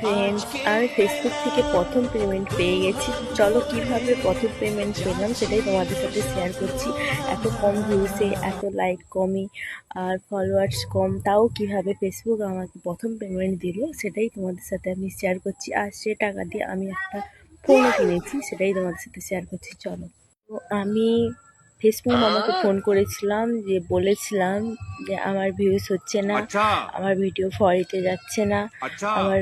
Friends, আমি Facebook থেকে প্রথম পেমেন্ট পেয়ে গেছি। চলো কিভাবে প্রথম পেমেন্ট পেলাম সেটাই তোমাদের সাথে শেয়ার করছি। এত কম ভিউসে এত লাইক কমই আর ফলোয়ার্স কম, তাও কিভাবে ফেসবুক আমাকে প্রথম পেমেন্ট দিল সেটাই তোমাদের সাথে আমি শেয়ার করছি। আর সে টাকা দিয়ে আমি একটা ফোনও কিনেছি, সেটাই তোমাদের সাথে শেয়ার করছি। চলো, তো আমি ফেসবুক মামাকে ফোন করেছিলাম, যে বলেছিলাম যে আমার ভিউজ হচ্ছে না, अच्छा আমার ভিডিও ফরিতে যাচ্ছে না, अच्छा আমার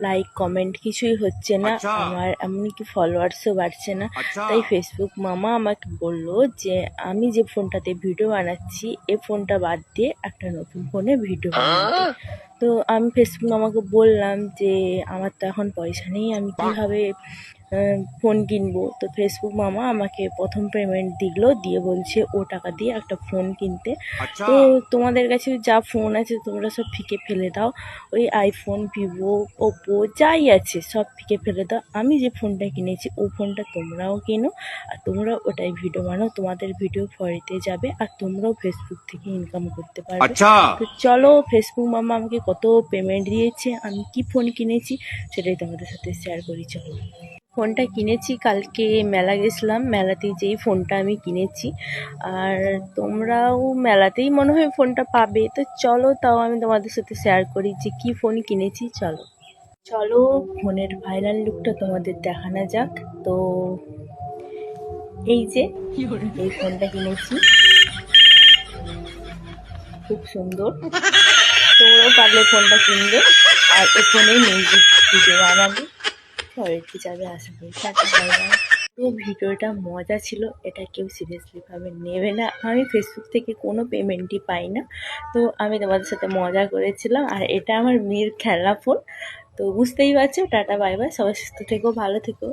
লাইক কমেন্ট কিছুই হচ্ছে না, अच्छा আমার এমনকি ফলোয়ার্সও বাড়ছে না। अच्छा তাই ফেসবুক মামা আমাকে বলল যে আমি যে ফোনটাতে ভিডিও বানাচ্ছি এই ফোনটা বাদ দিয়ে একটা নতুন ফোনে ভিডিও বানাতে। তো আমি ফেসবুক মামাকে বললাম যে আমার তো এখন পয়সা নেই, আমি কিভাবে ফোন কিনবো। তো ফেসবুক মামা আমাকে প্রথম পেমেন্ট দিল, দিয়ে বলছে ও টাকা দিয়ে একটা ফোন কিনতে। अच्छा তো তোমাদের কাছে যা ফোন আছে তোমরা সব ফিকে ফেলে দাও, ওই আইফোন, ভিভো, ওপো যাই আছে সব ফিকে ফেলে দাও। আমি যে ফোনটা কিনেছি ও ফোনটা তোমরাও কিনো, আর তোমরা ওটাই ভিডিও বানাও, তোমাদের ভিডিও ফরিতে যাবে আর তোমরাও ফেসবুক থেকে ইনকাম করতে পারবে। अच्छा তো চলো, ফেসবুক মামা আমাকে কত পেমেন্ট দিয়েছে, আমি কি ফোন কিনেছি সেটাই তোমাদের সাথে শেয়ার করি। চলো, ফোনটা কিনেছি কালকে মেলা গেছিলাম, মেলাতে যেই ফোনটা আমি কিনেছি। আর তোমরাও মেলাতেই মনে হয় ফোনটা পাবে। তো চলো, তাও আমি তোমাদের সাথে শেয়ার করি যে কি ফোন কিনেছি। চলো চলো ফোনের ফাইনাল লুকটা তোমাদের দেখানো যাক। তো এই যে এই ফোনটা কিনেছি, খুব সুন্দর। তোমরাও পারলে ফোনটা কিনবে আর এই ফোনে মিউজিক ভিডিও বানাবে, ফরিতে যাবে আশা করি। Tata, bye bye. তো ভিডিওটা মজা ছিল, এটা কেউ সিরিয়াসলি ভাবে নেবে না। আমি ফেসবুক থেকে কোনো পেমেন্টই পাই না, তো আমি তোমাদের সাথে মজা করেছিলাম। আর এটা আমার মেয়ের খেলনা ফোন। তো বুঝতেই পারছো। টাটা, বাই বাই, সবাই সুস্থ থেকো, ভালো থেকো।